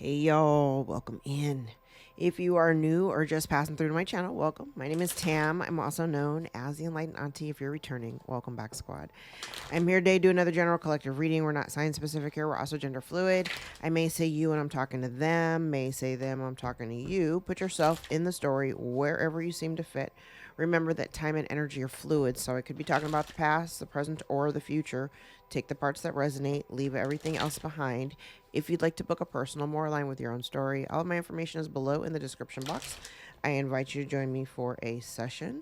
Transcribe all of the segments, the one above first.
Hey y'all, welcome in. If you are new or just passing through to my channel, welcome. My name is Tam. I'm also known as the Enlightened Auntie. If you're returning, welcome back, squad. I'm here today to do another general collective reading. We're not sign specific here. We're also gender fluid. I may say you when I'm talking to them, may say them when I'm talking to you. Put yourself in the story wherever you seem to fit. Remember that time and energy are fluid, so I could be talking about the past, the present, or the future. Take the parts that resonate, leave everything else behind. If you'd like to book a personal more aligned with your own story, all of my information is below in the description box. I invite you to join me for a session.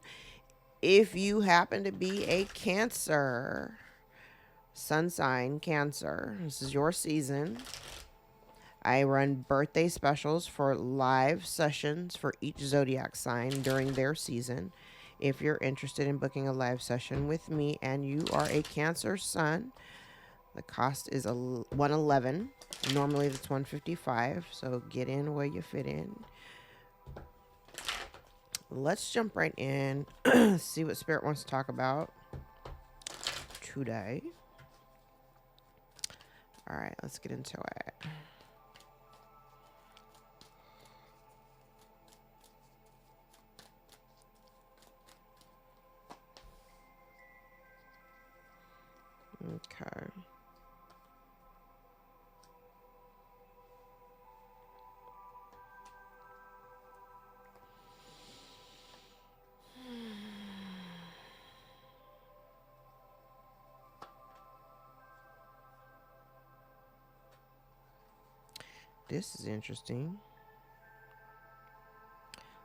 If you happen to be a Cancer, sun sign Cancer, this is your season. I run birthday specials for live sessions for each zodiac sign during their season. If you're interested in booking a live session with me and you are a Cancer sun, the cost is $111. Normally that's $155. So get in where you fit in. Let's jump right in. See what Spirit wants to talk about today. All right, let's get into it. Okay. This is interesting.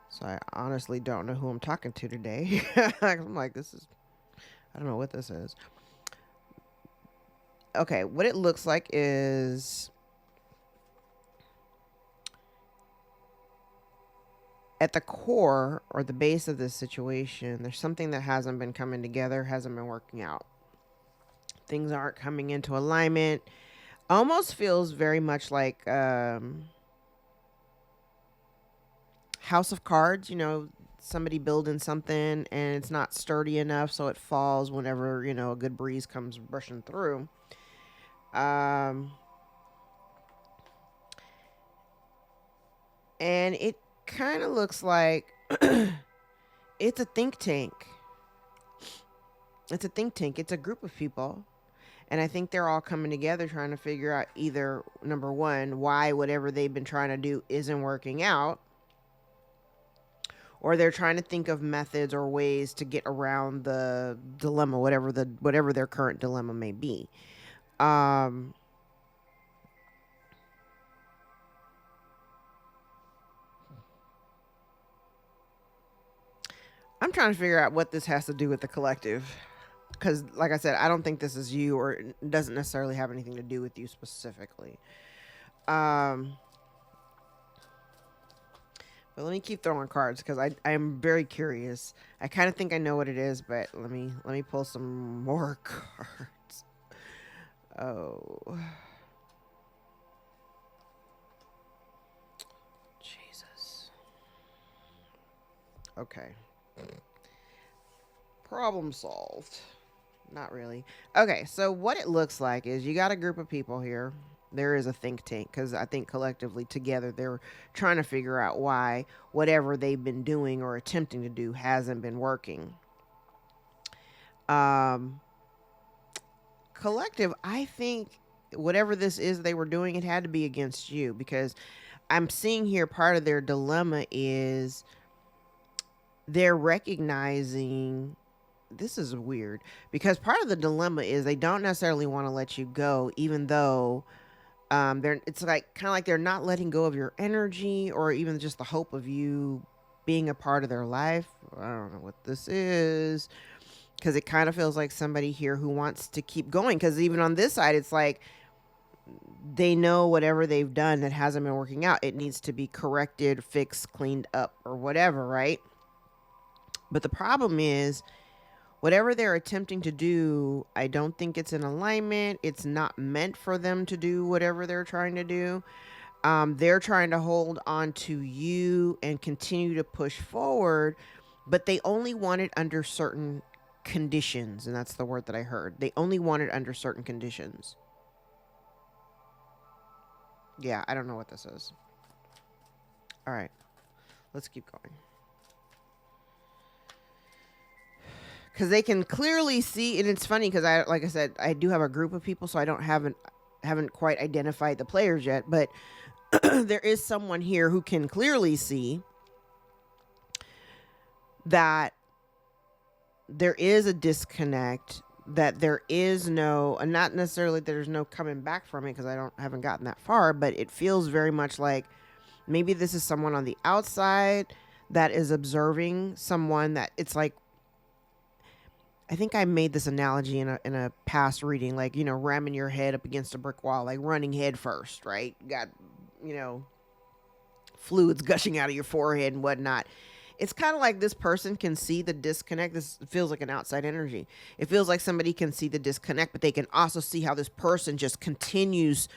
So I honestly don't know who I'm talking to today. I'm like, I don't know what this is. Okay, what it looks like is at the core or the base of this situation, there's something that hasn't been coming together, hasn't been working out. Things aren't coming into alignment. Almost feels very much like House of Cards, somebody building something and it's not sturdy enough, so it falls whenever, a good breeze comes brushing through. And it kind of looks like it's a think tank. It's a think tank. It's a group of people. And I think they're all coming together trying to figure out either, number one, why whatever they've been trying to do isn't working out. Or they're trying to think of methods or ways to get around the dilemma, whatever their current dilemma may be. I'm trying to figure out what this has to do with the collective. Because, like I said, I don't think this is you, or it doesn't necessarily have anything to do with you specifically. But let me keep throwing cards because I'm very curious. I kind of think I know what it is, but let me pull some more cards. Oh, Jesus. Okay. Problem solved. Not really. Okay, so what it looks like is you got a group of people here. There is a think tank because I think collectively together they're trying to figure out why whatever they've been doing or attempting to do hasn't been working. Collective, I think whatever this is they were doing, it had to be against you, because I'm seeing here part of their dilemma is they're recognizing, this is weird, because part of the dilemma is they don't necessarily want to let you go, even though it's like kind of like they're not letting go of your energy or even just the hope of you being a part of their life. I don't know what this is, because it kind of feels like somebody here who wants to keep going, because even on this side it's like they know whatever they've done that hasn't been working out, it needs to be corrected, fixed, cleaned up, or whatever, right? But the problem is whatever they're attempting to do, I don't think it's in alignment. It's not meant for them to do whatever they're trying to do. They're trying to hold on to you and continue to push forward, but they only want it under certain conditions. And that's the word that I heard. They only want it under certain conditions. Yeah, I don't know what this is. All right, let's keep going. Because they can clearly see, and it's funny because like I said, I do have a group of people, so I haven't quite identified the players yet, but there is someone here who can clearly see that there is a disconnect, that there is no, and not necessarily that there's no coming back from it, because haven't gotten that far, but it feels very much like maybe this is someone on the outside that is observing someone that it's like, I think I made this analogy in a past reading, like, ramming your head up against a brick wall, like running head first, right? Got, fluids gushing out of your forehead and whatnot. It's kind of like this person can see the disconnect. This feels like an outside energy. It feels like somebody can see the disconnect, but they can also see how this person just continues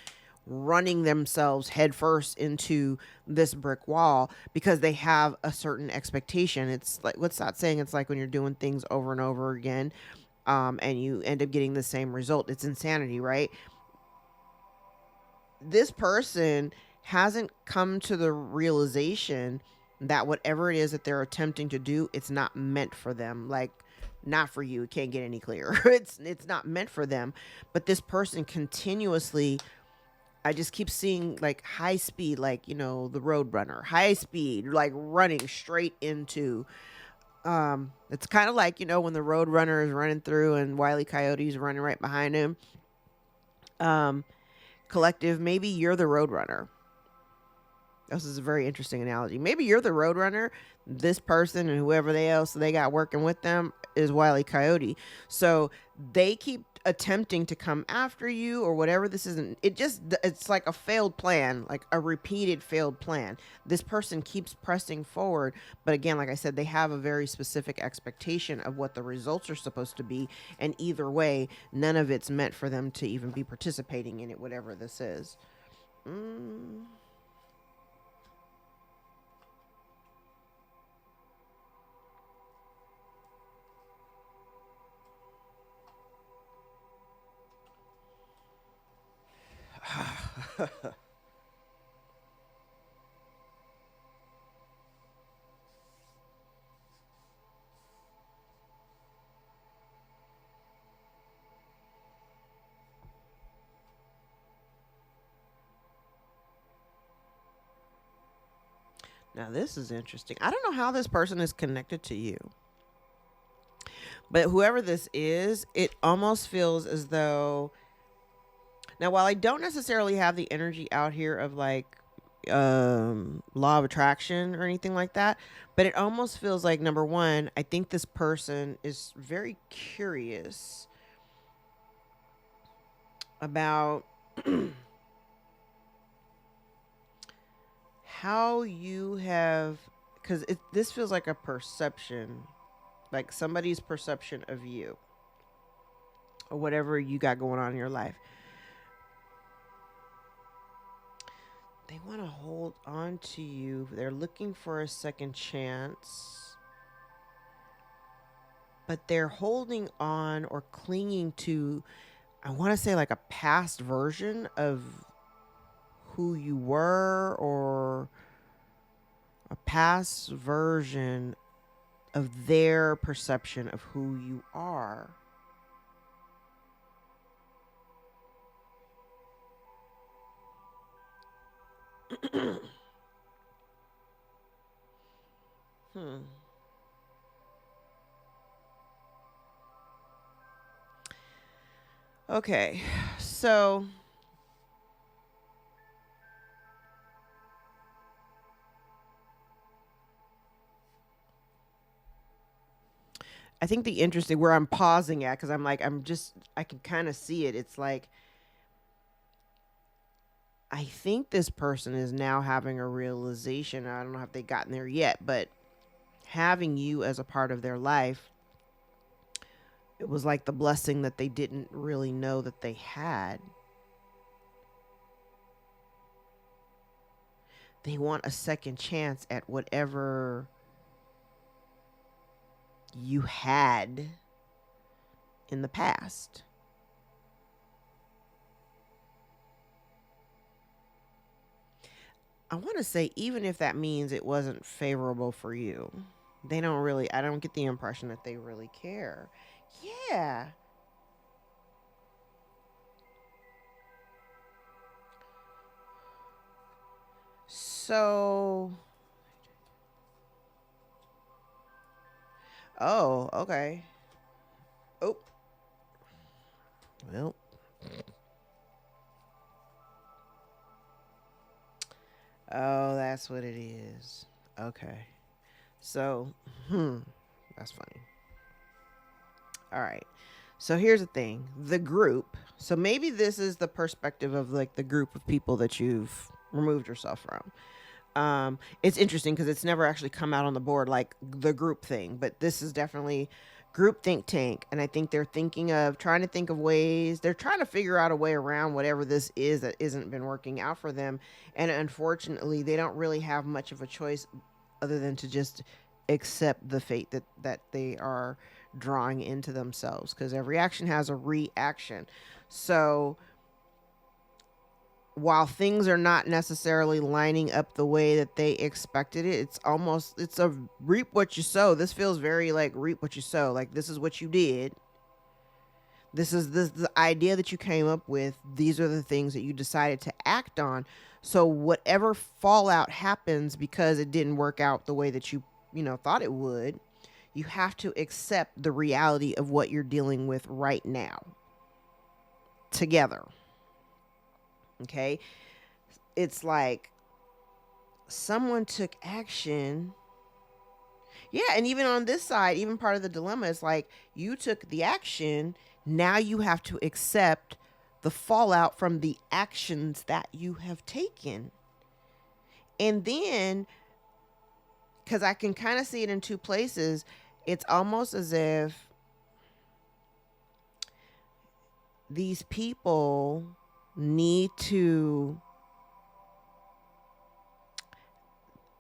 running themselves headfirst into this brick wall because they have a certain expectation. It's like, what's that saying? It's like when you're doing things over and over again, and you end up getting the same result. It's insanity, right? This person hasn't come to the realization that whatever it is that they're attempting to do, it's not meant for them. Like, not for you. It can't get any clearer. It's not meant for them. But this person continuously, I just keep seeing like high speed, like, the road runner, high speed, like running straight into, it's kind of like, when the road runner is running through and Wile E. Coyote's running right behind him. Collective, maybe you're the road runner. This is a very interesting analogy. Maybe you're the road runner. This person and whoever else they got working with them is Wile E. Coyote. So they keep attempting to come after you or whatever. This isn't, it's like a failed plan, like a repeated failed plan. This person keeps pressing forward. But again, like I said, they have a very specific expectation of what the results are supposed to be. And either way, none of it's meant for them to even be participating in it, whatever this is. Now, this is interesting. I don't know how this person is connected to you, but whoever this is, it almost feels as though, now, while I don't necessarily have the energy out here of like law of attraction or anything like that, but it almost feels like, number one, I think this person is very curious about how you have, because this feels like a perception, like somebody's perception of you or whatever you got going on in your life. They want to hold on to you. They're looking for a second chance, but they're holding on or clinging to, I want to say, like a past version of who you were, or a past version of their perception of who you are. Okay, so I think the interesting, where I'm pausing at, because I can kind of see it. It's like, I think this person is now having a realization. I don't know if they've gotten there yet, but having you as a part of their life, it was like the blessing that they didn't really know that they had. They want a second chance at whatever you had in the past. I want to say, even if that means it wasn't favorable for you, they don't really, I don't get the impression that they really care. Yeah. So, oh, okay. Oh, well, oh, that's what it is. Okay. So, that's funny. All right. So here's the thing. The group. So maybe this is the perspective of like the group of people that you've removed yourself from. It's interesting because it's never actually come out on the board like the group thing, but this is definitely group think tank. And I think they're thinking of trying to think of ways, they're trying to figure out a way around whatever this is that isn't been working out for them. And unfortunately, they don't really have much of a choice other than to just accept the fate that they are drawing into themselves, because every action has a reaction. So while things are not necessarily lining up the way that they expected it, it's a reap what you sow. This feels very like reap what you sow. Like, this is what you did. This is the idea that you came up with. These are the things that you decided to act on. So whatever fallout happens because it didn't work out the way that you thought it would, you have to accept the reality of what you're dealing with right now together. Okay? It's like someone took action. Yeah, and even on this side, even part of the dilemma is like you took the action, now you have to accept the fallout from the actions that you have taken. And then, because I can kind of see it in two places, it's almost as if these people need to,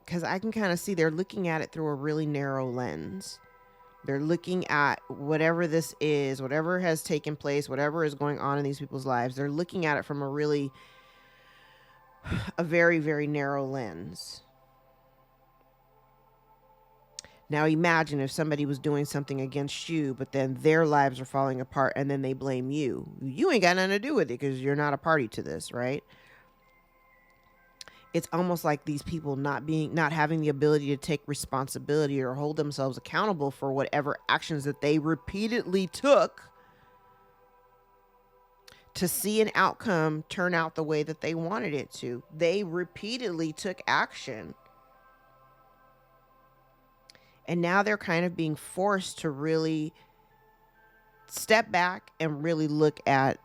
because I can kind of see they're looking at it through a really narrow lens. They're looking at whatever this is, whatever has taken place, whatever is going on in these people's lives. They're looking at it from a very, very narrow lens. Now imagine if somebody was doing something against you, but then their lives are falling apart and then they blame you. You ain't got nothing to do with it because you're not a party to this, right? It's almost like these people not having the ability to take responsibility or hold themselves accountable for whatever actions that they repeatedly took to see an outcome turn out the way that they wanted it to. They repeatedly took action. And now they're kind of being forced to really step back and really look at,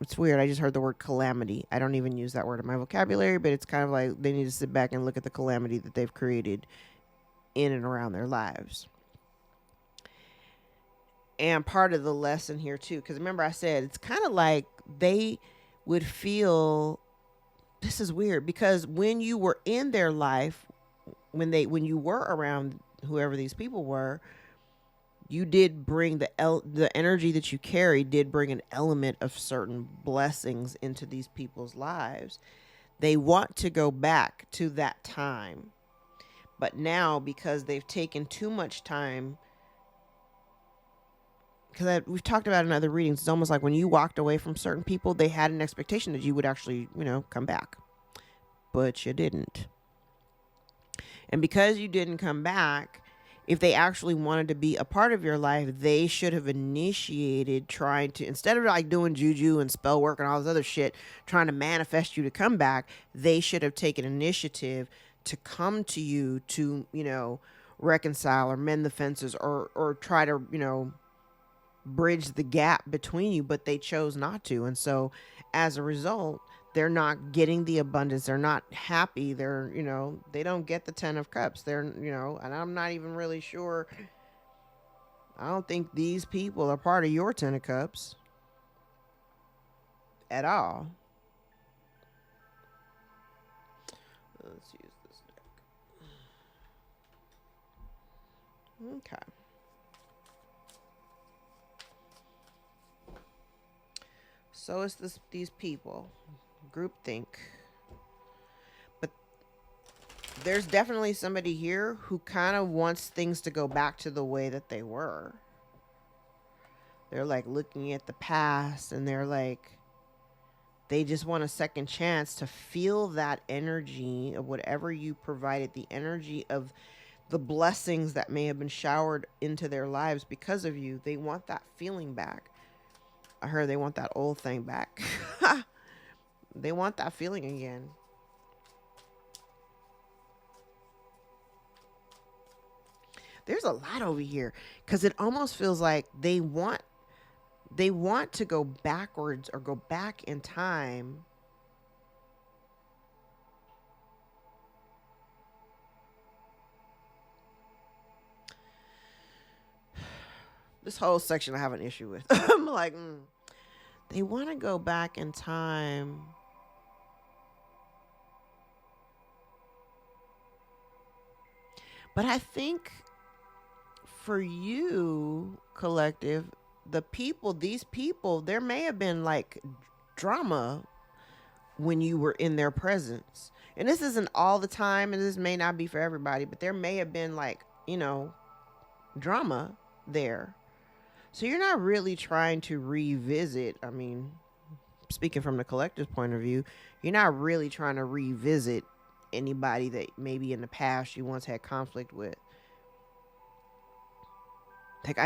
it's weird, I just heard the word calamity. I don't even use that word in my vocabulary, but it's kind of like they need to sit back and look at the calamity that they've created in and around their lives. And part of the lesson here too, because remember I said it's kind of like they would feel, this is weird, because when you were in their life, when you were around whoever these people were, you did bring the energy that you carried did bring an element of certain blessings into these people's lives. They want to go back to that time. But now, because they've taken too much time, because we've talked about in other readings, it's almost like when you walked away from certain people, they had an expectation that you would actually, come back. But you didn't. And because you didn't come back, if they actually wanted to be a part of your life, they should have initiated trying to, instead of like doing juju and spell work and all this other shit, trying to manifest you to come back, they should have taken initiative to come to you to, reconcile or mend the fences or try to, bridge the gap between you, but they chose not to. And so as a result, they're not getting the abundance. They're not happy. They're, they don't get the 10 of cups. They're, and I'm not even really sure. I don't think these people are part of your 10 of cups at all. Let's use this deck. Okay. So it's these people, groupthink. There's definitely somebody here who kind of wants things to go back to the way that they were. They're like looking at the past and they're like, they just want a second chance to feel that energy of whatever you provided, the energy of the blessings that may have been showered into their lives because of you. They want that feeling back. I heard they want that old thing back. They want that feeling again. There's a lot over here because it almost feels like they want to go backwards or go back in time. This whole section I have an issue with. I'm like, they want to go back in time. But I think for you, collective, these people, there may have been like drama when you were in their presence. And this isn't all the time, and this may not be for everybody, but there may have been like, drama there. So you're not really trying to revisit. I mean, speaking from the collective's point of view, you're not really trying to revisit anybody that maybe in the past you once had conflict with. Like,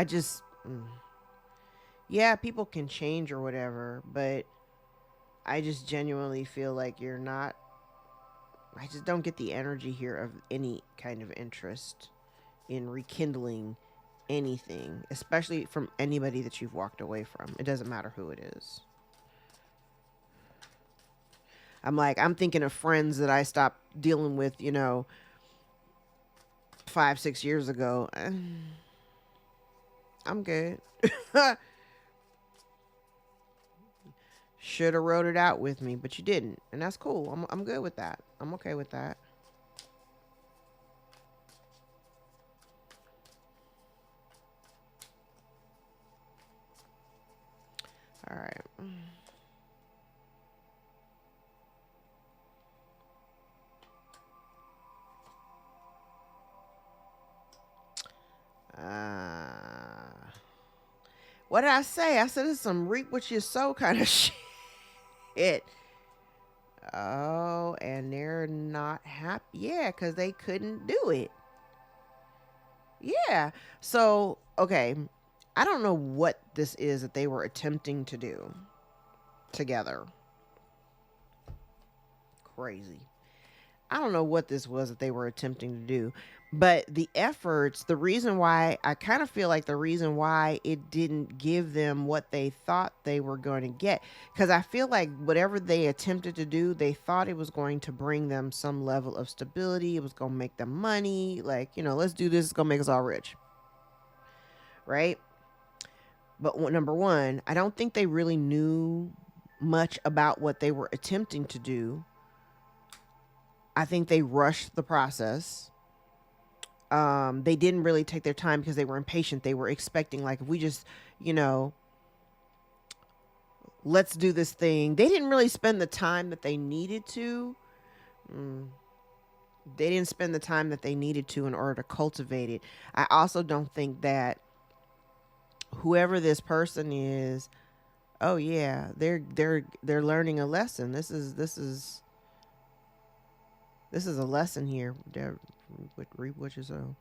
yeah, people can change or whatever, but I just genuinely feel like you're not, I just don't get the energy here of any kind of interest in rekindling anything, especially from anybody that you've walked away from. It doesn't matter who it is. I'm thinking of friends that I stopped dealing with, 5-6 years ago. I'm good. Should have wrote it out with me, but you didn't, and that's cool. I'm good with that. I'm okay with that. All right. What did I say? I said it's some reap what you sow kind of shit. Oh, and they're not happy. Yeah, because they couldn't do it. Yeah. So, okay. I don't know what this is that they were attempting to do together. Crazy. I don't know what this was that they were attempting to do, but the efforts, the reason why, I kind of feel like the reason why it didn't give them what they thought they were going to get, because I feel like whatever they attempted to do, they thought it was going to bring them some level of stability. It was going to make them money. Like, let's do this. It's going to make us all rich. Right? But number one, I don't think they really knew much about what they were attempting to do. I think they rushed the process. They didn't really take their time because they were impatient. They were expecting, like, if we just, let's do this thing. They didn't really spend the time that they needed to. They didn't spend the time that they needed to in order to cultivate it. I also don't think that whoever this person is, oh yeah, they're learning a lesson. This is a lesson here. Reap what you sow.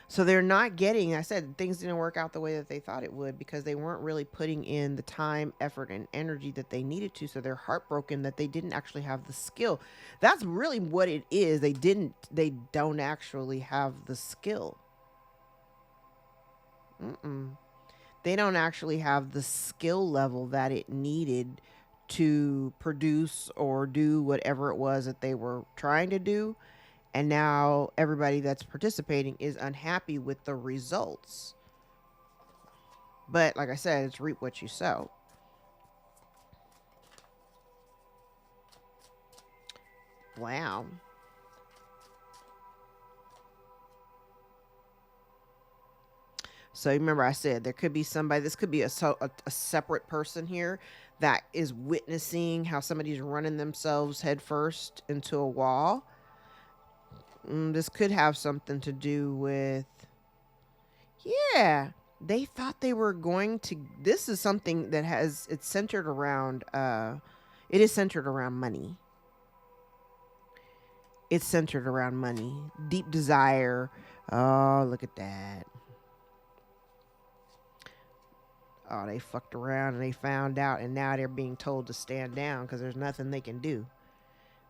So they're not getting, I said things didn't work out the way that they thought it would because they weren't really putting in the time, effort, and energy that they needed to. So they're heartbroken that they didn't actually have the skill. That's really what it is. They don't actually have the skill. They don't actually have the skill level that it needed to produce or do whatever it was that they were trying to do. And now everybody that's participating is unhappy with the results. But like I said, it's reap what you sow. Wow. So remember I said there could be somebody, this could be a separate person here that is witnessing how somebody's running themselves headfirst into a wall. This could have something to do with, yeah, they thought they were going to, this is something that has, it's centered around, it is centered around money. It's centered around money, deep desire. Oh, look at that. Oh, they fucked around and they found out, and now they're being told to stand down because there's nothing they can do.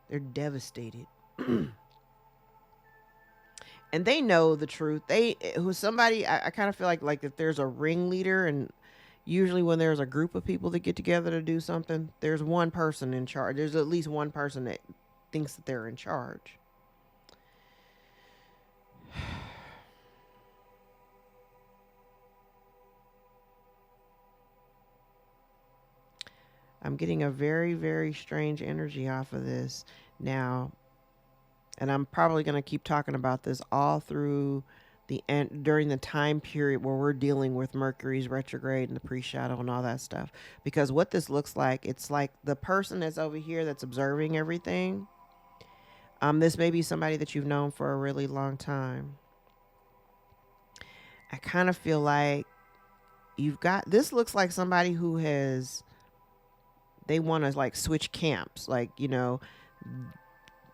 They're devastated. And they know the truth. They, who's somebody, I kind of feel like if there's a ringleader, and usually when there's a group of people that get together to do something, there's one person in charge. There's at least one person that thinks that they're in charge. I'm getting a very, very strange energy off of this now. And I'm probably going to keep talking about this all through the end, during the time period where we're dealing with Mercury's retrograde and the pre-shadow and all that stuff. Because what this looks like, it's like the person that's over here that's observing everything. This may be somebody that you've known for a really long time. I kind of feel like you've got, this looks like somebody who has, they want to like switch camps. Like, you know,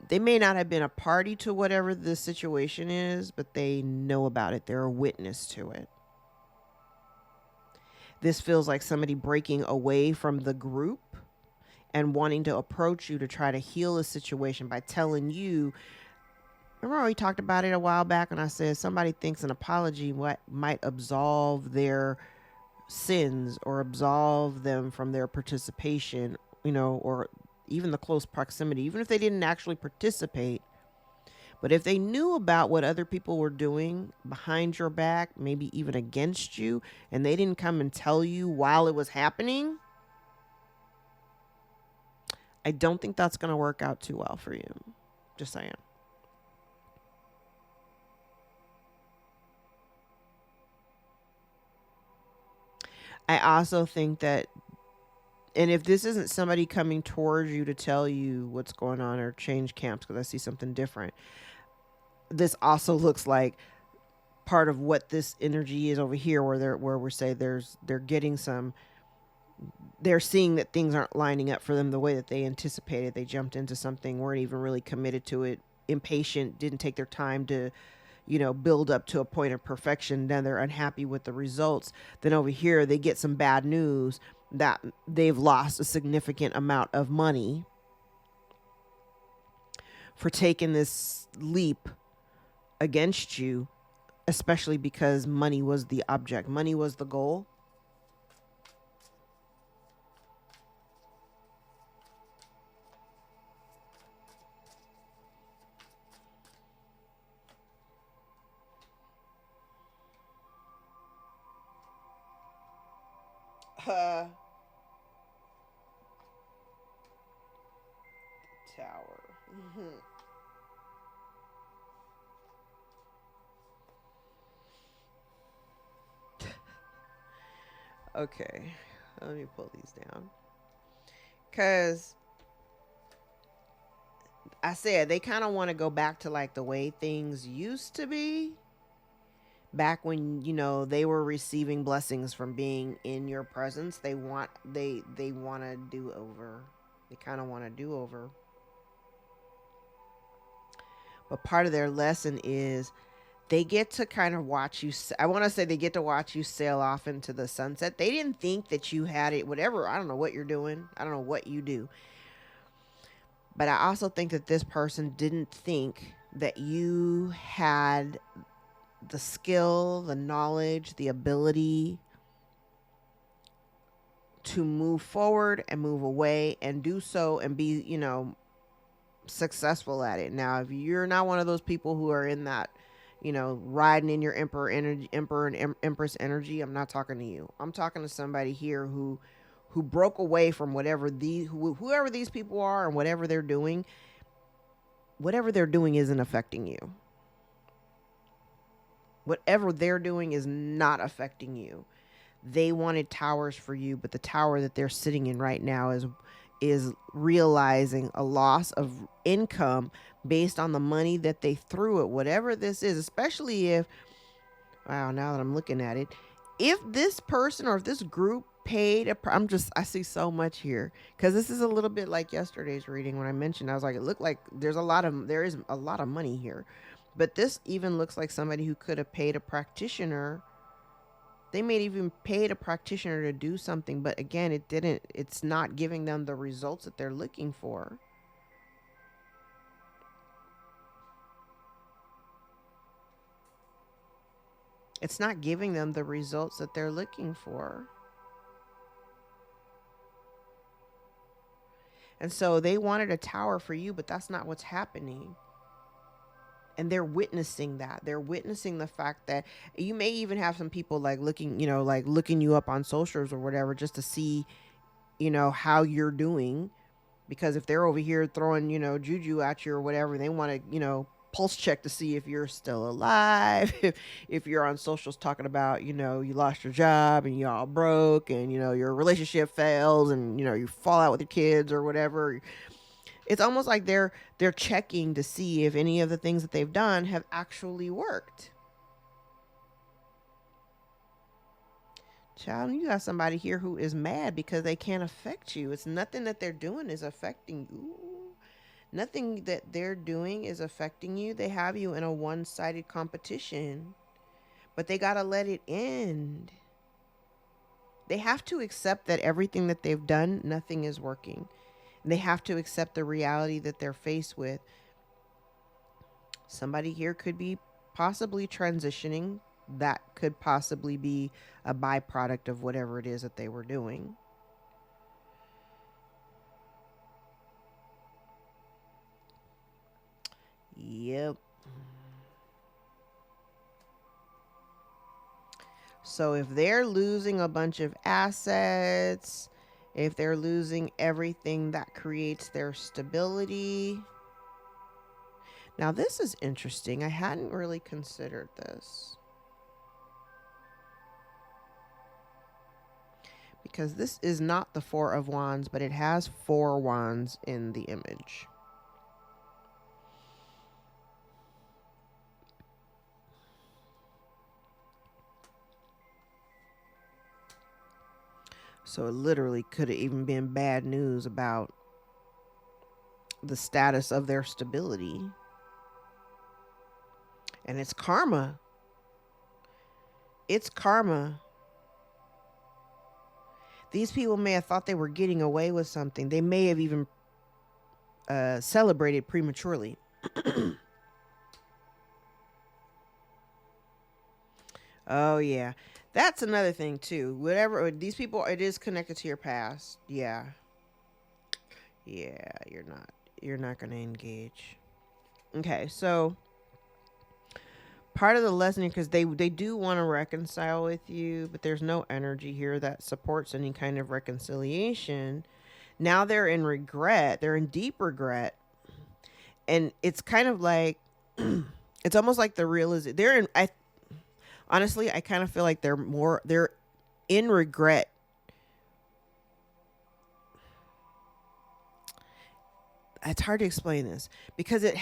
they may not have been a party to whatever the situation is, but they know about it. They're a witness to it. This feels like somebody breaking away from the group and wanting to approach you to try to heal a situation by telling you. Remember we talked about it a while back and I said somebody thinks an apology might absolve their sins or absolve them from their participation, you know, or even the close proximity, even if they didn't actually participate. But if they knew about what other people were doing behind your back, maybe even against you, and they didn't come and tell you while it was happening, I don't think that's going to work out too well for you. Just saying. I also think that, and if this isn't somebody coming towards you to tell you what's going on or change camps, because I see something different, this also looks like part of what this energy is over here, where we say they're getting some, they're seeing that things aren't lining up for them the way that they anticipated. They jumped into something, weren't even really committed to it, impatient, didn't take their time to, you know, build up to a point of perfection. Then they're unhappy with the results. Then over here, they get some bad news that they've lost a significant amount of money for taking this leap against you, especially because money was the object. Money was the goal. Tower. Okay, let me pull these down. Because I said they kind of want to go back to like the way things used to be. Back when, you know, they were receiving blessings from being in your presence. They want to do over. They kind of want to do over. But part of their lesson is they get to kind of watch you. I want to say they get to watch you sail off into the sunset. They didn't think that you had it, whatever. I don't know what you're doing. I don't know what you do. But I also think that this person didn't think that you had the skill, the knowledge, the ability to move forward and move away and do so and be, you know, successful at it. Now, if you're not one of those people who are in that, you know, riding in your emperor and empress energy, I'm not talking to you. I'm talking to somebody here who broke away from whatever whoever these people are and whatever they're doing isn't affecting you. Whatever they're doing is not affecting you. They wanted towers for you, but the tower that they're sitting in right now is realizing a loss of income based on the money that they threw at whatever this is, especially if, wow, now that I'm looking at it, if this person or if this group paid I see so much here, because this is a little bit like yesterday's reading when I mentioned, I was like, it looked like there is a lot of money here, but this even looks like somebody who could have paid a practitioner. They may even paid a practitioner to do something, but again, it's not giving them the results that they're looking for. It's not giving them the results that they're looking for. And so they wanted a tower for you, but that's not what's happening. And they're witnessing that. They're witnessing the fact that you may even have some people like looking, like looking you up on socials or whatever, just to see, how you're doing. Because if they're over here throwing, juju at you or whatever, they want to, pulse check to see if you're still alive. If you're on socials talking about, you lost your job and you're all broke and, your relationship fails and, you fall out with your kids or whatever. It's almost like they're checking to see if any of the things that they've done have actually worked. Child, you got somebody here who is mad because they can't affect you. It's nothing that they're doing is affecting you. Nothing that they're doing is affecting you. They have you in a one-sided competition, but they got to let it end. They have to accept that everything that they've done, nothing is working. And they have to accept the reality that they're faced with. Somebody here could be possibly transitioning. That could possibly be a byproduct of whatever it is that they were doing. Yep. So if they're losing a bunch of assets, if they're losing everything that creates their stability. Now this is interesting. I hadn't really considered this. Because this is not the Four of Wands, but it has 4 wands in the image. So it literally could have even been bad news about the status of their stability. And it's karma. It's karma. These people may have thought they were getting away with something. They may have even celebrated prematurely. Oh, yeah. That's another thing, too. Whatever, these people, it is connected to your past. Yeah. Yeah, you're not going to engage. Okay, so part of the lesson, because they do want to reconcile with you, but there's no energy here that supports any kind of reconciliation. Now they're in regret. They're in deep regret. And it's kind of like, it's almost like the realization. Honestly, I kind of feel like they're in regret. It's hard to explain this because it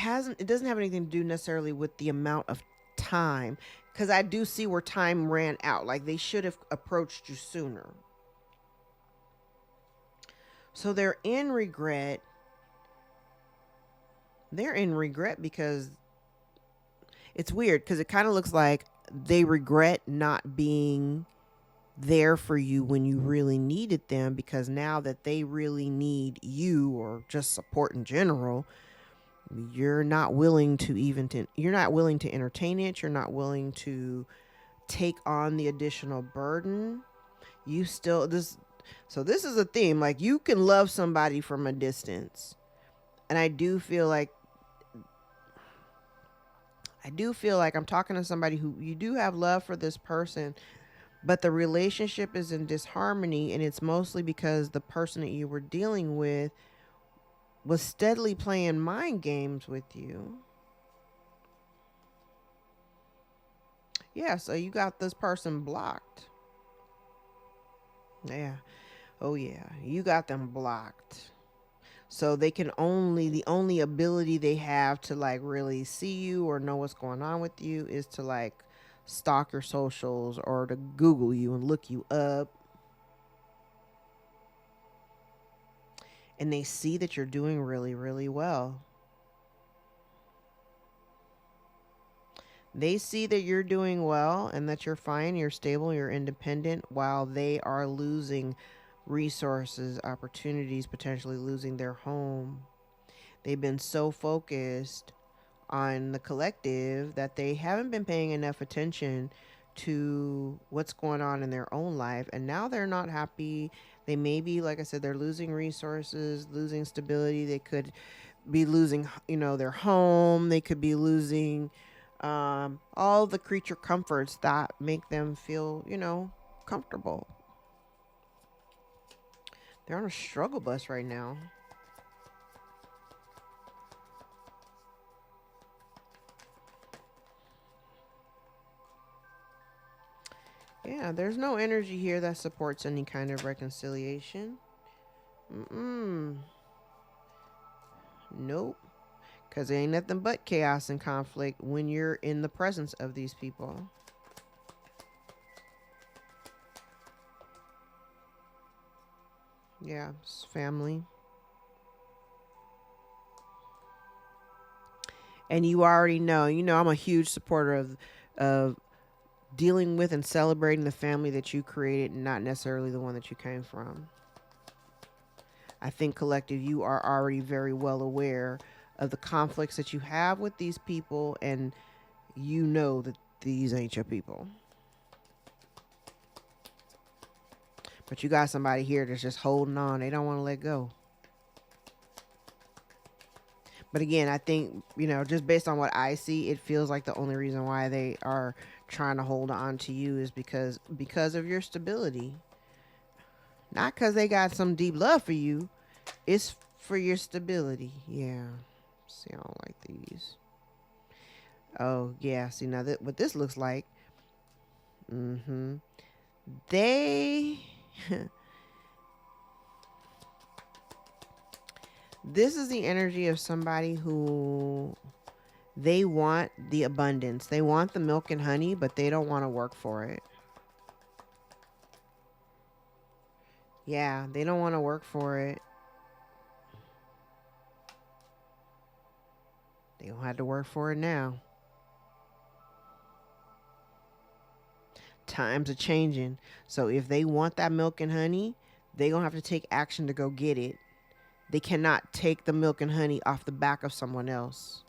doesn't have anything to do necessarily with the amount of time, because I do see where time ran out. Like they should have approached you sooner. So they're in regret. They're in regret because it's weird, because it kind of looks like they regret not being there for you when you really needed them, because now that they really need you or just support in general, you're not willing to entertain it. You're not willing to take on the additional burden. So this is a theme. Like, you can love somebody from a distance. And I do feel like I'm talking to somebody who you do have love for this person, but the relationship is in disharmony, and it's mostly because the person that you were dealing with was steadily playing mind games with you. Yeah, so you got this person blocked. Yeah. Oh yeah, you got them blocked. So they can only, the only ability they have to like really see you or know what's going on with you is to like stalk your socials or to Google you and look you up. And they see that you're doing really, really well. They see that you're doing well and that you're fine, you're stable, you're independent, while they are losing resources, opportunities, potentially losing their home. They've been so focused on the collective that they haven't been paying enough attention to what's going on in their own life. And now they're not happy. They may be, like I said, they're losing resources, losing stability. They could be losing, their home. They could be losing all the creature comforts that make them feel, comfortable. They're on a struggle bus right now. Yeah, there's no energy here that supports any kind of reconciliation. Nope. Because there ain't nothing but chaos and conflict when you're in the presence of these people. Yeah, it's family. And you already know, I'm a huge supporter of dealing with and celebrating the family that you created, not necessarily the one that you came from. I think collective, you are already very well aware of the conflicts that you have with these people, and you know that these ain't your people. But you got somebody here that's just holding on. They don't want to let go. But again, I think, just based on what I see, it feels like the only reason why they are trying to hold on to you is because of your stability. Not because they got some deep love for you. It's for your stability. Yeah. See, I don't like these. Oh, yeah. See, now what this looks like. They... This is the energy of somebody who they want the abundance. They want the milk and honey, but they don't want to work for it. Yeah, they don't want to work for it. They don't have to work for it now. Times are changing. So if they want that milk and honey, they're going to have to take action to go get it. They cannot take the milk and honey off the back of someone else.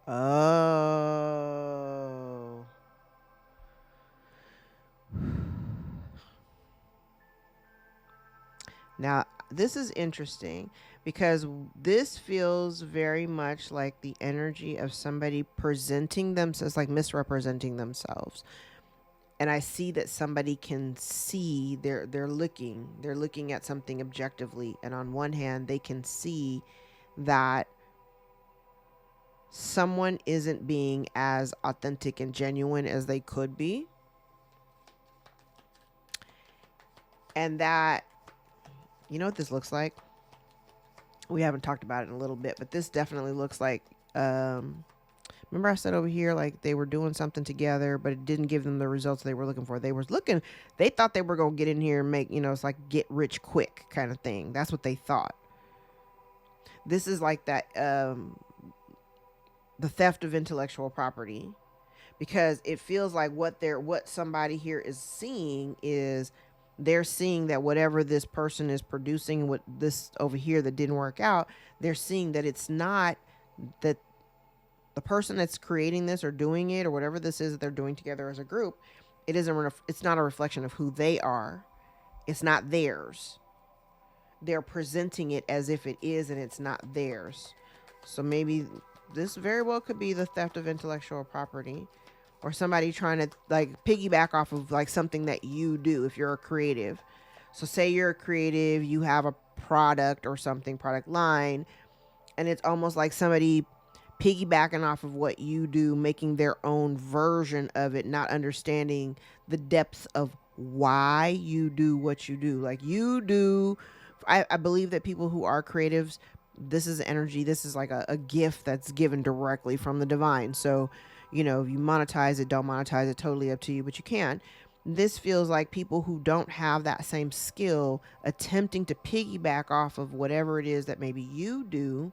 Oh. Now, this is interesting because this feels very much like the energy of somebody presenting themselves, like misrepresenting themselves. And I see that somebody can see they're looking at something objectively, and on one hand they can see that someone isn't being as authentic and genuine as they could be, and that, you know what this looks like? We haven't talked about it in a little bit, but this definitely looks like, remember I said over here, like they were doing something together, but it didn't give them the results they were looking for. They thought they were going to get in here and make, it's like get rich quick kind of thing. That's what they thought. This is like that, the theft of intellectual property, because it feels like what somebody here is seeing is they're seeing that whatever this person is producing, what this over here that didn't work out, they're seeing that it's not that the person that's creating this or doing it or whatever this is that they're doing together as a group, it's not a reflection of who they are. It's not theirs. They're presenting it as if it is, and it's not theirs. So maybe this very well could be the theft of intellectual property, or somebody trying to like piggyback off of like something that you do if you're a creative. So say you're a creative, you have a product or something, product line, and it's almost like somebody piggybacking off of what you do, making their own version of it, not understanding the depths of why you do what you do. Like you do, I believe that people who are creatives, this is energy, this is like a gift that's given directly from the divine. So, you know, if you monetize it, don't monetize it, totally up to you, but you can. This feels like people who don't have that same skill attempting to piggyback off of whatever it is that maybe you do.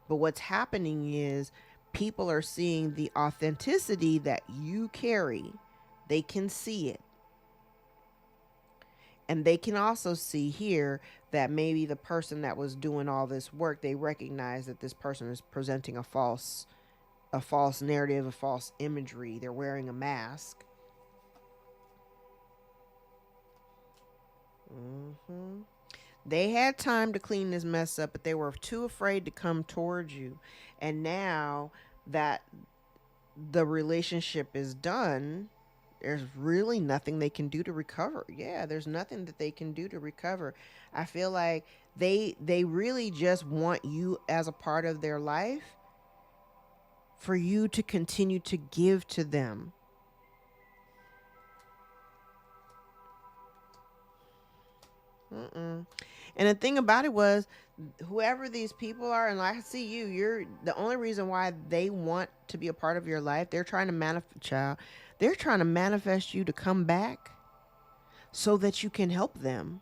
But what's happening is people are seeing the authenticity that you carry. They can see it. And they can also see here that maybe the person that was doing all this work, they recognize that this person is presenting a false narrative, a false imagery. They're wearing a mask. They had time to clean this mess up, but they were too afraid to come towards you. And now that the relationship is done, there's really nothing they can do to recover. Yeah, there's nothing that they can do to recover. I feel like they really just want you as a part of their life for you to continue to give to them. Mm-mm. And the thing about it was, whoever these people are, and I see you, you're the only reason why they want to be a part of your life. They're trying to they're trying to manifest you to come back so that you can help them.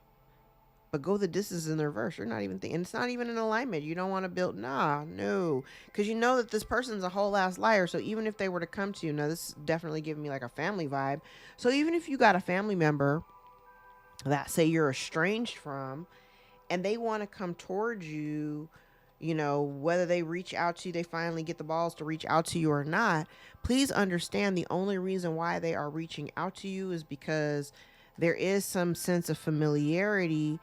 But go the distance in the reverse. You're not even thinking, it's not even in alignment. You don't want to build, no. Because you know that this person's a whole ass liar. So even if they were to come to you, now this is definitely giving me like a family vibe. So even if you got a family member that say you're estranged from, and they want to come towards you, you know, whether they reach out to you, they finally get the balls to reach out to you or not, please understand the only reason why they are reaching out to you is because there is some sense of familiarity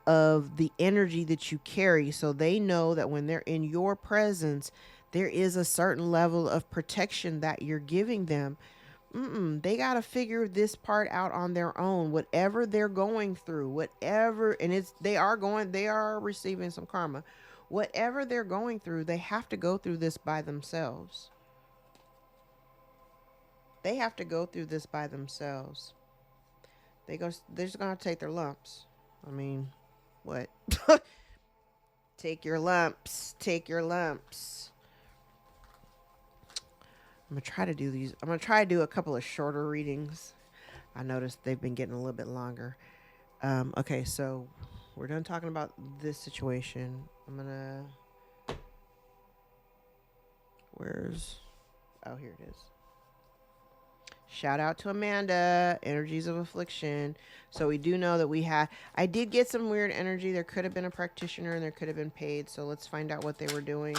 of the energy that you carry. So they know that when they're in your presence, there is a certain level of protection that you're giving them. They got to figure this part out on their own. Whatever they're going through, whatever, and they are receiving some karma. Whatever they're going through, they have to go through this by themselves. They have to go through this by themselves. They're just going to take their lumps. I mean, what? Take your lumps. Take your lumps. I'm going to try to do a couple of shorter readings. I noticed they've been getting a little bit longer. Okay, so we're done talking about this situation. I'm gonna. Oh, here it is. Shout out to Amanda, Energies of Affliction. So we do know that I did get some weird energy. There could have been a practitioner and there could have been paid. So let's find out what they were doing.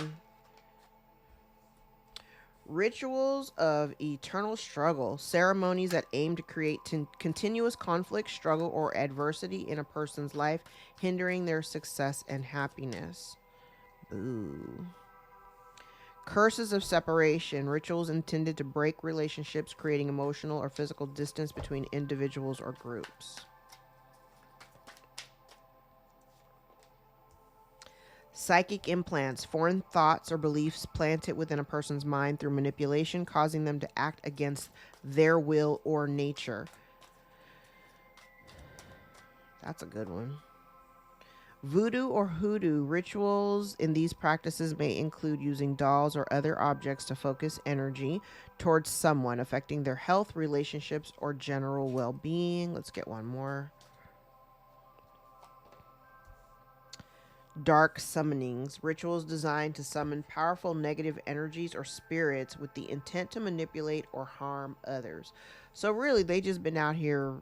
Rituals of eternal struggle, ceremonies that aim to create continuous conflict, struggle, or adversity in a person's life, hindering their success and happiness. Boo. Curses of separation, rituals intended to break relationships, creating emotional or physical distance between individuals or groups. Psychic implants, foreign thoughts or beliefs planted within a person's mind through manipulation, causing them to act against their will or nature. That's a good one. Voodoo or hoodoo, rituals in these practices may include using dolls or other objects to focus energy towards someone, affecting their health, relationships, or general well-being. Let's get one more. Dark summonings, rituals designed to summon powerful negative energies or spirits with the intent to manipulate or harm others. So really, they just been out here.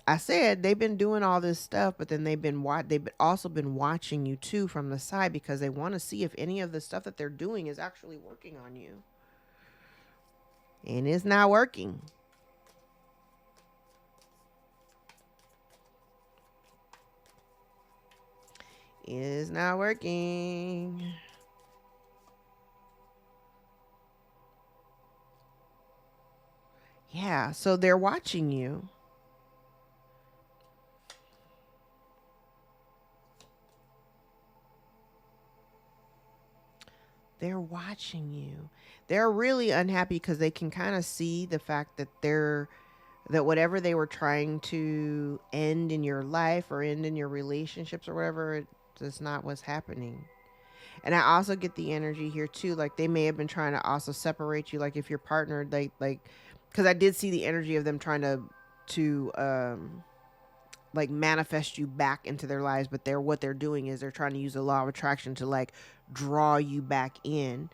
I said they've been doing all this stuff, but then they've also been watching you too from the side because they want to see if any of the stuff that they're doing is actually working on you. And it's not working. Is not working. Yeah, so they're watching you. They're watching you. They're really unhappy because they can kind of see the fact that that whatever they were trying to end in your life or end in your relationships or whatever, it's not what's happening. And I also get the energy here too, like they may have been trying to also separate you, like if you're partnered, like because I did see the energy of them trying to like manifest you back into their lives, but what they're doing is they're trying to use the law of attraction to like draw you back in.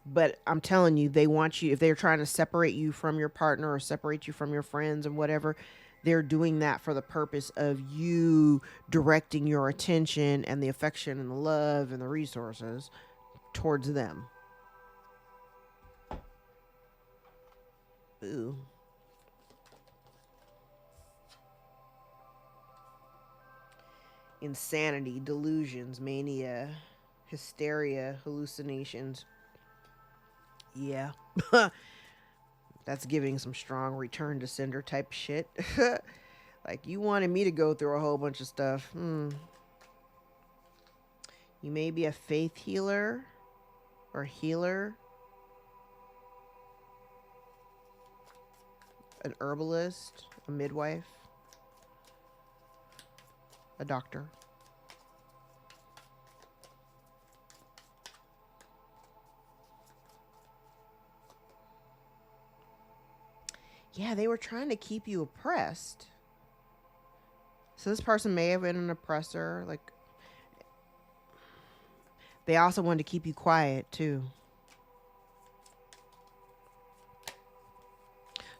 But I'm telling you, they want you, if they're trying to separate you from your partner or separate you from your friends and whatever, they're doing that for the purpose of you directing your attention and the affection and the love and the resources towards them. Ooh. Insanity, delusions, mania, hysteria, hallucinations. Yeah. That's giving some strong return to sender type shit. Like you wanted me to go through a whole bunch of stuff. You may be a faith healer or healer, an herbalist, a midwife, a doctor. Yeah, they were trying to keep you oppressed. So this person may have been an oppressor. Like, they also wanted to keep you quiet too.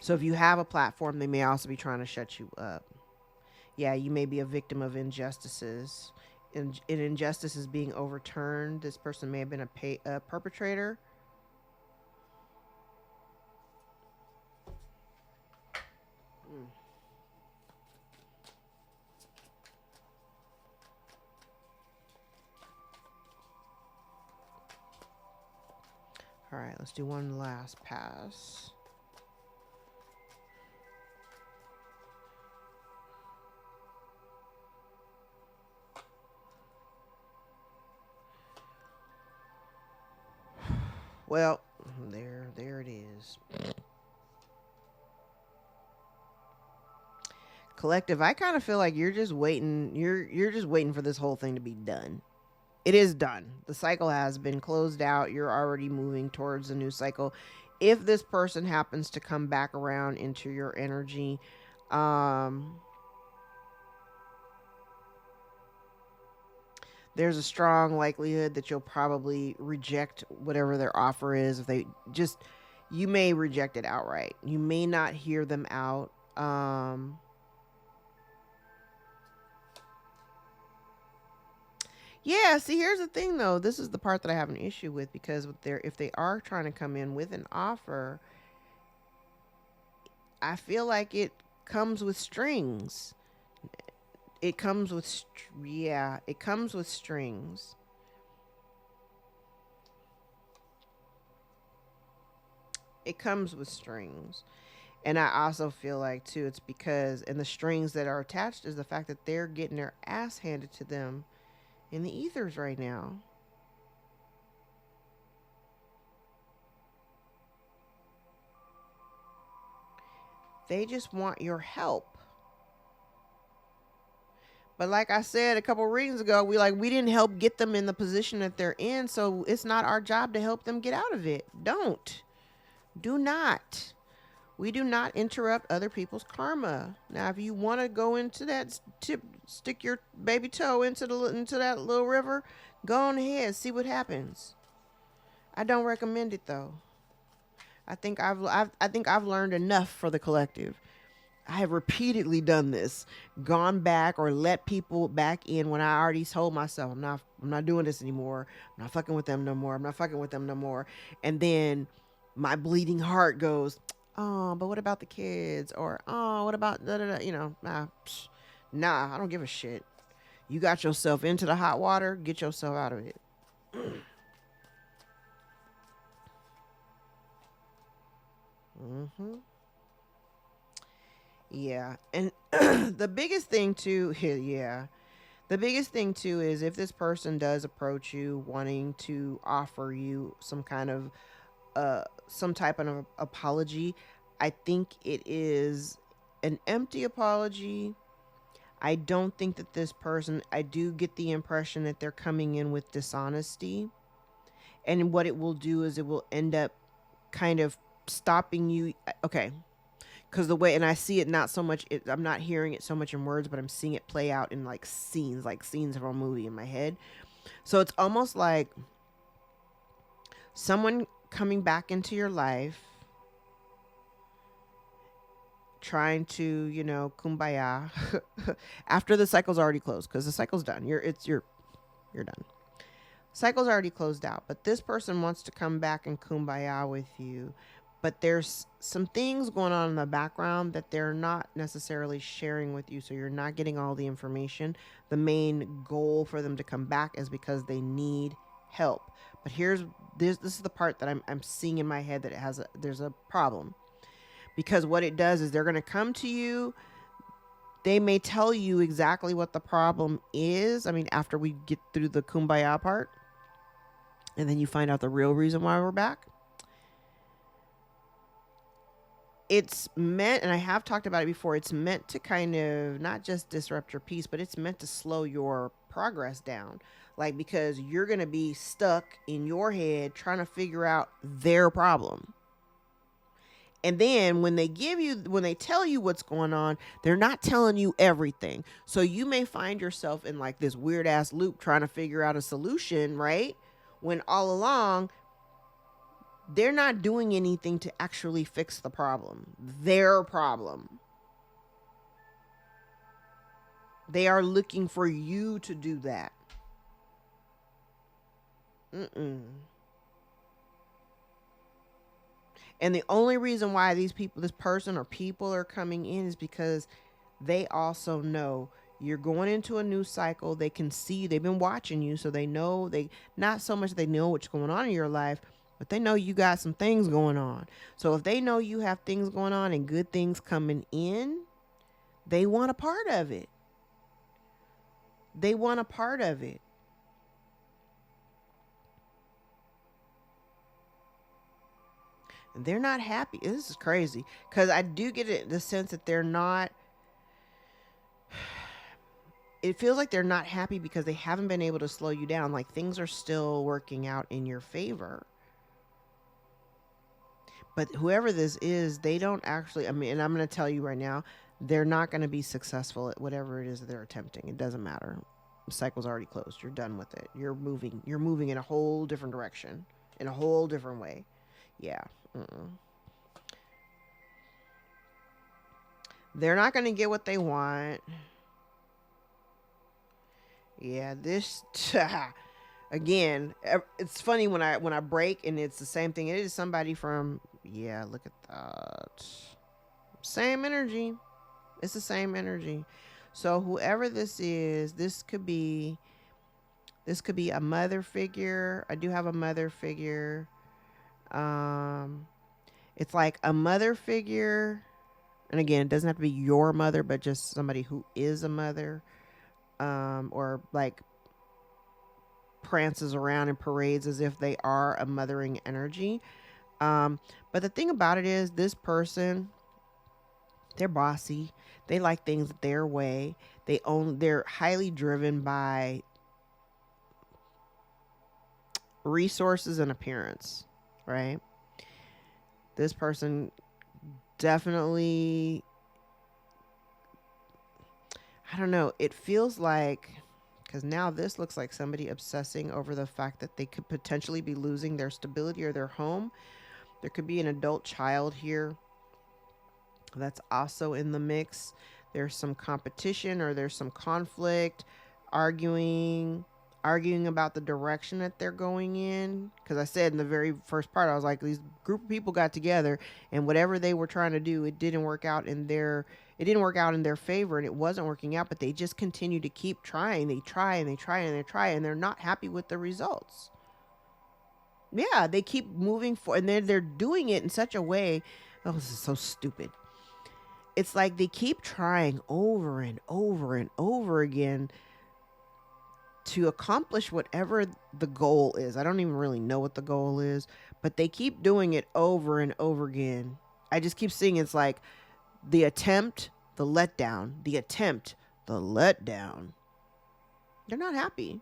So if you have a platform, they may also be trying to shut you up. Yeah, you may be a victim of injustices. In injustices being overturned, this person may have been a perpetrator. All right, let's do one last pass. Well, there it is. Collective, I kind of feel like you're just waiting. You're just waiting for this whole thing to be done. It is done. The cycle has been closed out. You're already moving towards a new cycle. If this person happens to come back around into your energy, there's a strong likelihood that you'll probably reject whatever their offer is. If they just, you may reject it outright. You may not hear them out. Yeah, see, here's the thing though. This is the part that I have an issue with, because if they are trying to come in with an offer, I feel like it comes with strings. It comes with yeah, it comes with strings. It comes with strings. And I also feel like too, it's because, and the strings that are attached is the fact that they're getting their ass handed to them in the ethers right now. They just want your help. But like I said a couple readings ago, we didn't help get them in the position that they're in, so it's not our job to help them get out of it. Do not. We do not interrupt other people's karma. Now, if you want to go into that, stick your baby toe into that little river, go on ahead, see what happens. I don't recommend it though. I think I've learned enough for the collective. I have repeatedly done this, gone back or let people back in when I already told myself I'm not doing this anymore. I'm not fucking with them no more. I'm not fucking with them no more. And then my bleeding heart goes, oh, but what about the kids? Or oh, what about da, da, da, nah, I don't give a shit. You got yourself into the hot water, get yourself out of it. Mm-hmm. Yeah, and the biggest thing too, yeah, The biggest thing too is if this person does approach you wanting to offer you some type of apology, I think it is an empty apology. I don't think that this person, I do get the impression that they're coming in with dishonesty. And what it will do is it will end up kind of stopping you. Okay. Because the way, and I see it not so much, I'm not hearing it so much in words, but I'm seeing it play out in like scenes of a movie in my head. So it's almost like someone coming back into your life, trying to, kumbaya after the cycle's already closed, because the cycle's done. You're done. Cycle's already closed out, but this person wants to come back and kumbaya with you. But there's some things going on in the background that they're not necessarily sharing with you, so you're not getting all the information. The main goal for them to come back is because they need help. But this is the part that I'm seeing in my head that there's a problem. Because what it does is they're going to come to you. They may tell you exactly what the problem is. I mean, after we get through the kumbaya part, and then you find out the real reason why we're back. It's meant, and I have talked about it before, it's meant to kind of not just disrupt your peace, but it's meant to slow your progress down. Like, because you're going to be stuck in your head trying to figure out their problem. And then when they tell you what's going on, they're not telling you everything. So you may find yourself in like this weird ass loop trying to figure out a solution, right? When all along, they're not doing anything to actually fix the problem. Their problem. They are looking for you to do that. And the only reason why this person or people are coming in is because they also know you're going into a new cycle. They can see, they've been watching you, so they know, not so much they know what's going on in your life, but they know you got some things going on. So if they know you have things going on and good things coming in, they want a part of it. They want a part of it. And they're not happy. This is crazy. Because I do get the sense that they're not. It feels like they're not happy because they haven't been able to slow you down. Like things are still working out in your favor. But whoever this is, they don't actually, I mean, and I'm going to tell you right now, they're not going to be successful at whatever it is that they're attempting. It doesn't matter. The cycle's already closed. You're done with it. You're moving in a whole different direction, in a whole different way. Yeah. They're not going to get what they want. Yeah, this again, it's funny when I break and it's the same thing. It is somebody from, yeah, look at that. Same energy. It's the same energy. So whoever this is, this could be a mother figure. I do have a mother figure. It's like a mother figure. And again, it doesn't have to be your mother, but just somebody who is a mother. Or like prances around and parades as if they are a mothering energy. But the thing about it is this person, they're bossy. They like things their way. They're highly driven by resources and appearance, right? This person definitely, I don't know, it feels like, because now this looks like somebody obsessing over the fact that they could potentially be losing their stability or their home. There could be an adult child here that's also in the mix. There's some competition or there's some conflict, arguing about the direction that they're going in. Because I said in the very first part, I was like, these group of people got together and whatever they were trying to do, it didn't work out in their favor, and it wasn't working out, but they just continue to keep trying. They try and they try and they try, and they're not happy with the results. Yeah, they keep moving forward, and they're doing it in such a way. Oh, this is so stupid. It's like they keep trying over and over and over again to accomplish whatever the goal is. I don't even really know what the goal is, but they keep doing it over and over again. I just keep seeing it's like the attempt, the letdown, the attempt, the letdown. They're not happy.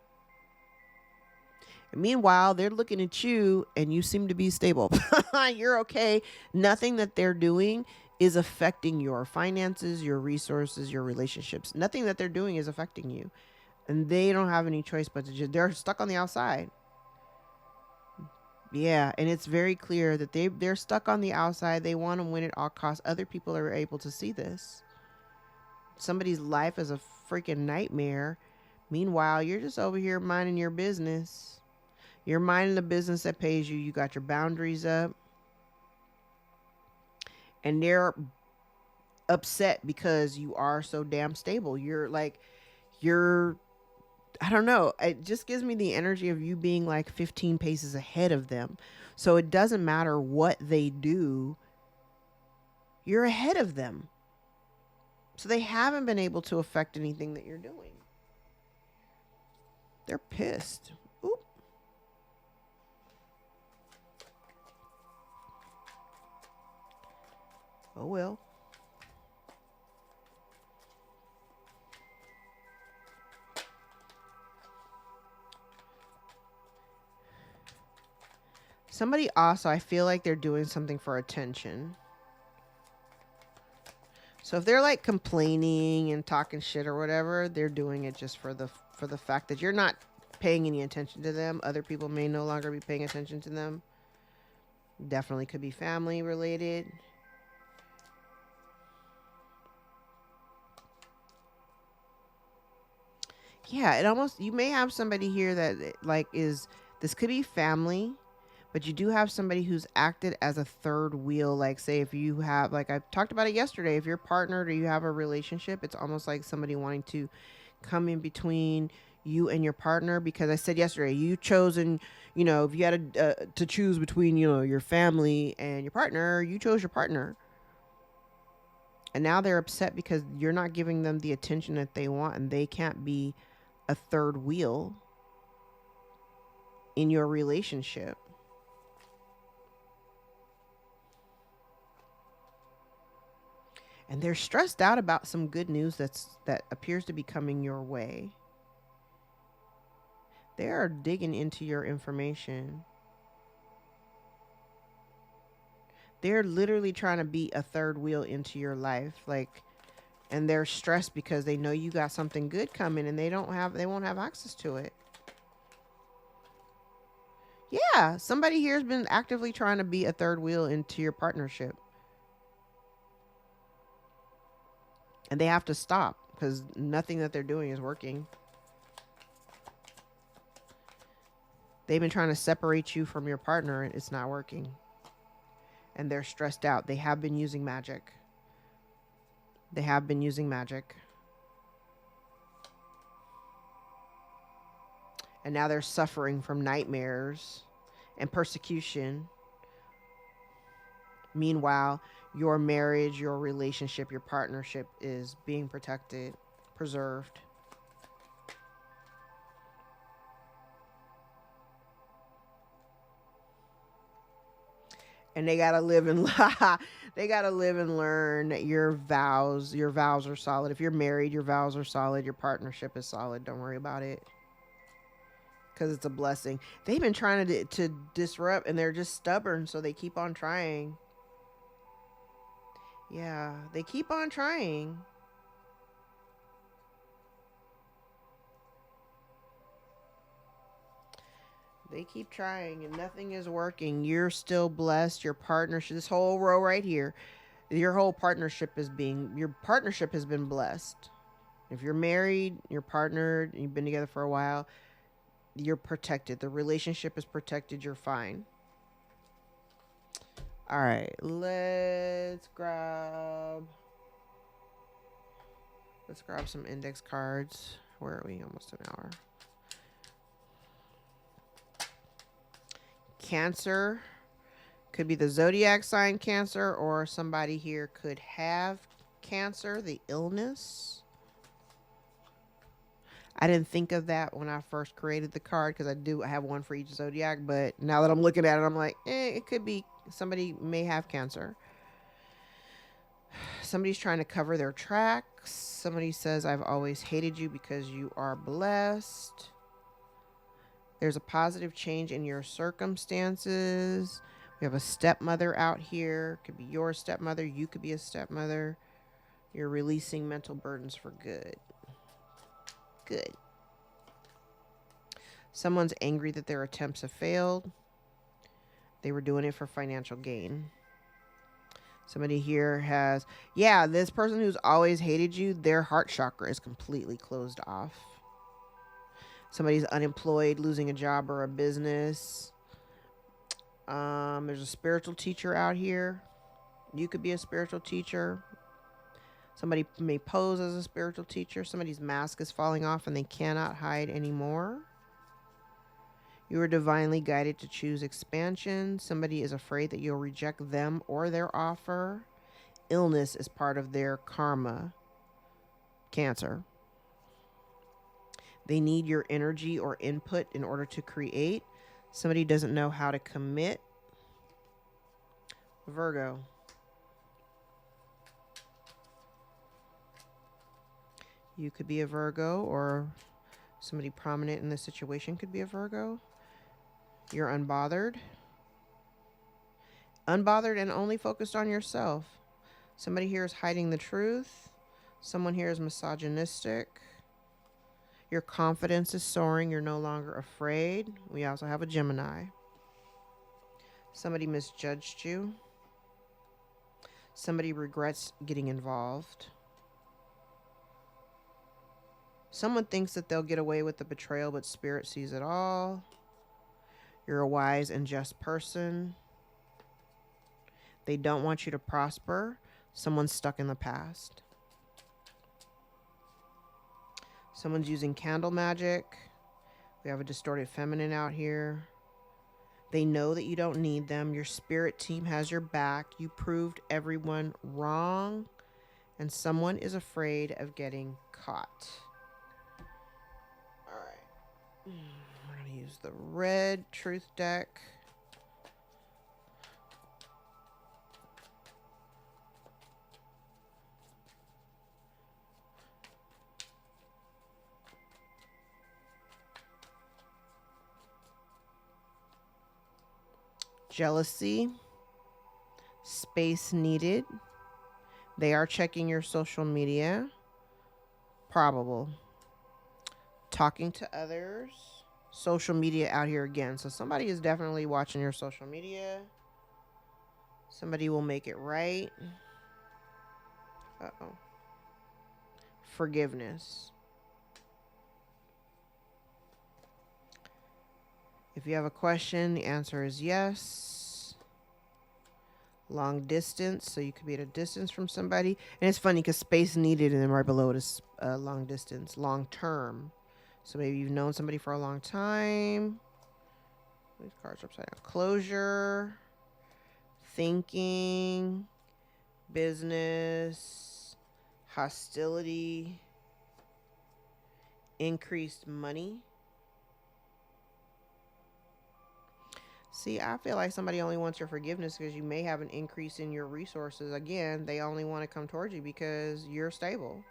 And meanwhile, they're looking at you and you seem to be stable. You're okay. Nothing that they're doing is affecting your finances, your resources, your relationships. Nothing that they're doing is affecting you. And they don't have any choice but to just, they're stuck on the outside. Yeah, and it's very clear that they're stuck on the outside. They want to win at all costs. Other people are able to see this. Somebody's life is a freaking nightmare. Meanwhile, you're just over here minding your business. You're minding the business that pays you. You got your boundaries up. And they're upset because you are so damn stable. I don't know. It just gives me the energy of you being like 15 paces ahead of them. So it doesn't matter what they do. You're ahead of them. So they haven't been able to affect anything that you're doing. They're pissed. Oop. Oh well. Somebody also, I feel like they're doing something for attention. So if they're like complaining and talking shit or whatever, they're doing it just for the fact that you're not paying any attention to them. Other people may no longer be paying attention to them. Definitely could be family related. Yeah, it almost, you may have somebody here that like this could be family, but you do have somebody who's acted as a third wheel. Like, say, if you have, like I talked about it yesterday, if you're partnered or you have a relationship, it's almost like somebody wanting to come in between you and your partner. Because I said yesterday, you chosen, if you had to choose between, your family and your partner, you chose your partner. And now they're upset because you're not giving them the attention that they want, and they can't be a third wheel in your relationship. And they're stressed out about some good news that appears to be coming your way. They are digging into your information. They're literally trying to be a third wheel into your life, and they're stressed because they know you got something good coming and they won't have access to it. Yeah, somebody here has been actively trying to be a third wheel into your partnership. And they have to stop because nothing that they're doing is working. They've been trying to separate you from your partner and it's not working. And they're stressed out. They have been using magic. They have been using magic. And now they're suffering from nightmares and persecution. Meanwhile, your marriage, your relationship, your partnership is being protected, preserved. And they gotta live and they gotta live and learn your vows. Your vows are solid. If you're married, your vows are solid. Your partnership is solid. Don't worry about it, because it's a blessing. They've been trying to disrupt, and they're just stubborn, so they keep on trying. Yeah, they keep on trying. They keep trying and nothing is working. You're still blessed. Your partnership, this whole row right here, your partnership has been blessed. If you're married, you're partnered, you've been together for a while, you're protected. The relationship is protected. You're fine. All right, let's grab some index cards. Where are we? Almost an hour. Cancer could be the zodiac sign Cancer, or somebody here could have cancer, the illness. I didn't think of that when I first created the card because I have one for each zodiac. But now that I'm looking at it, I'm like, it could be somebody may have Cancer. Somebody's trying to cover their tracks. Somebody says, I've always hated you because you are blessed. There's a positive change in your circumstances. We have a stepmother out here. Could be your stepmother. You could be a stepmother. You're releasing mental burdens for good. Good. Someone's angry that their attempts have failed. They were doing it for financial gain. Somebody here has, this person who's always hated you, their heart chakra is completely closed off. Somebody's unemployed, losing a job or a business. There's a spiritual teacher out here. You could be a spiritual teacher. Somebody may pose as a spiritual teacher. Somebody's mask is falling off and they cannot hide anymore. You are divinely guided to choose expansion. Somebody is afraid that you'll reject them or their offer. Illness is part of their karma. Cancer. They need your energy or input in order to create. Somebody doesn't know how to commit. Virgo. You could be a Virgo, or somebody prominent in this situation could be a Virgo. You're unbothered. Unbothered and only focused on yourself. Somebody here is hiding the truth. Someone here is misogynistic. Your confidence is soaring. You're no longer afraid. We also have a Gemini. Somebody misjudged you. Somebody regrets getting involved. Someone thinks that they'll get away with the betrayal, but Spirit sees it all. You're a wise and just person. They don't want you to prosper. Someone's stuck in the past. Someone's using candle magic. We have a distorted feminine out here. They know that you don't need them. Your spirit team has your back. You proved everyone wrong. And someone is afraid of getting caught. All right. We're going to use the red truth deck. Jealousy, space needed. They are checking your social media. Probable. Talking to others. Social media out here again. So somebody is definitely watching your social media. Somebody will make it right. Uh-oh. Forgiveness. If you have a question, the answer is yes. Long distance, so you could be at a distance from somebody. And it's funny because space needed, and then right below it is long distance, long term. So maybe you've known somebody for a long time. These cards are upside down. Closure, thinking, business, hostility, increased money. See, I feel like somebody only wants your forgiveness because you may have an increase in your resources. Again, they only want to come towards you because you're stable.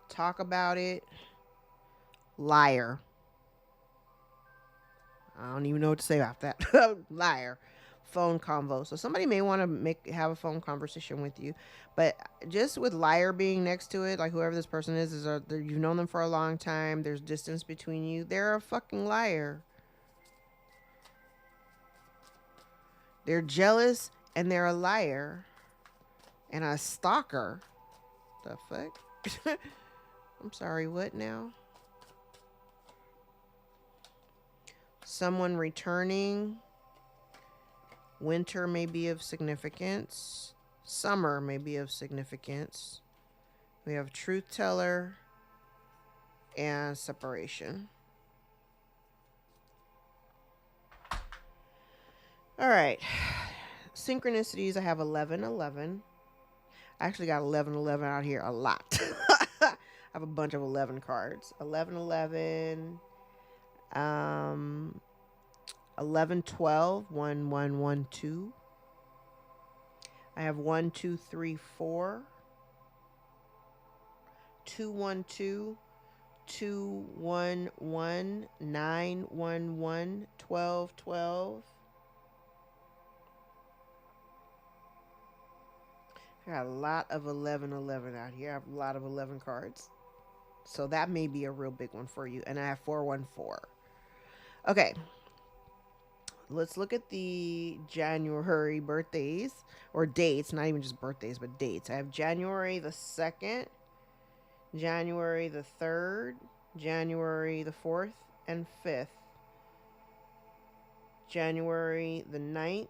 Talk about it. Liar. I don't even know what to say about that. Liar. Phone convo. So somebody may want to have a phone conversation with you, but just with liar being next to it, like whoever this person is you've known them for a long time. There's distance between you. They're a fucking liar. They're jealous and they're a liar and a stalker. The fuck? I'm sorry. What now? Someone returning. Winter may be of significance. Summer may be of significance. We have truth teller and separation. All right. Synchronicities, I have 1111. I actually got 1111 out here a lot. have a bunch of 11 cards. 11, 11, 11, 12, 1, 1, 1, 2. I have 1, 2, 3, 4. 2, 1, 2. 2, 1, 1, 9, 1, 1, 12, 12. I got a lot of 11, 11 out here. I have a lot of 11 cards. So that may be a real big one for you. And I have 4, 1, 4. Okay. Let's look at the January birthdays or dates. Not even just birthdays, but dates. I have January the 2nd, January the 3rd, January the 4th and 5th, January the 9th,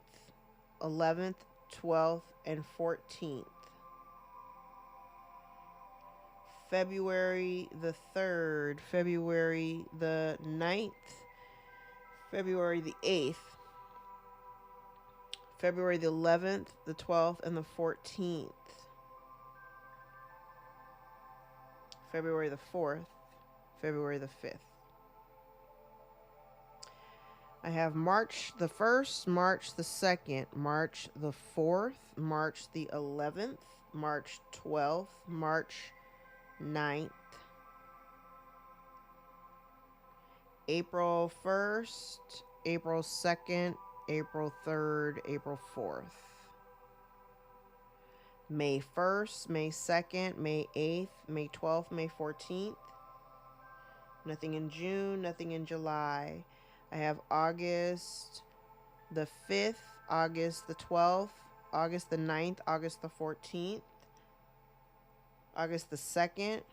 11th, 12th, and 14th. February the 3rd, February the 9th, February the 8th, February the 11th, the 12th, and the 14th. February the 4th, February the 5th. I have March the 1st, March the 2nd, March the 4th, March the 11th, March 12th, March 9th, April 1st, April 2nd, April 3rd, April 4th. May 1st, May 2nd, May 8th, May 12th, May 14th. Nothing in June, nothing in July. I have August the 5th, August the 12th, August the 9th, August the 14th, August the 2nd,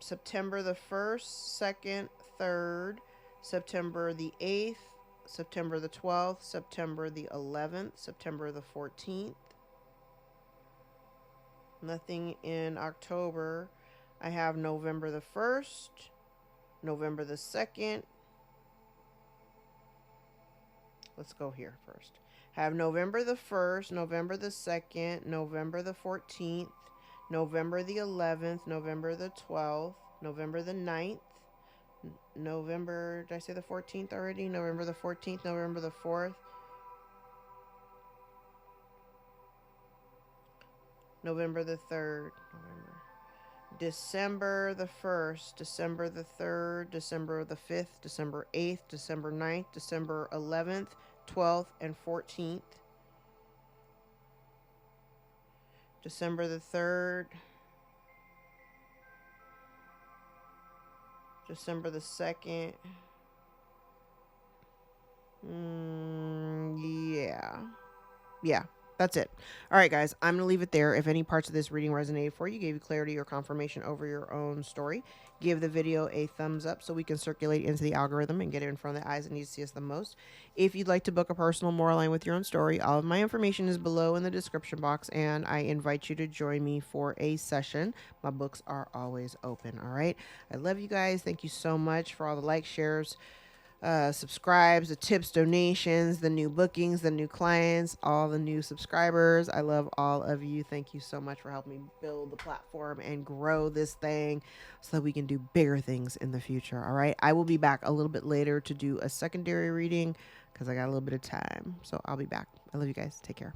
September the 1st, 2nd, 3rd, September the 8th, September the 12th, September the 11th, September the 14th. Nothing in October. I have November the 1st, November the 2nd. Let's go here first. I have November the 1st, November the 2nd, November the 14th, November the 11th, November the 12th, November the 9th, November, did I say the 14th already? November the 14th, November the 4th, November the 3rd, December the 1st, December the 3rd, December the 5th, December 8th, December 9th, December 11th, 12th, and 14th. December the 3rd, December the 2nd. Yeah, that's it. All right, guys, I'm going to leave it there. If any parts of this reading resonated for you, gave you clarity or confirmation over your own story, give the video a thumbs up so we can circulate into the algorithm and get it in front of the eyes that need to see us the most. If you'd like to book a personal more aligned with your own story, all of my information is below in the description box, and I invite you to join me for a session. My books are always open, all right? I love you guys. Thank you so much for all the likes, shares, subscribes, the tips, donations, the new bookings, the new clients, all the new subscribers. I love all of you. Thank you so much for helping me build the platform and grow this thing so that we can do bigger things in the future. All right. I will be back a little bit later to do a secondary reading because I got a little bit of time. So I'll be back. I love you guys. Take care.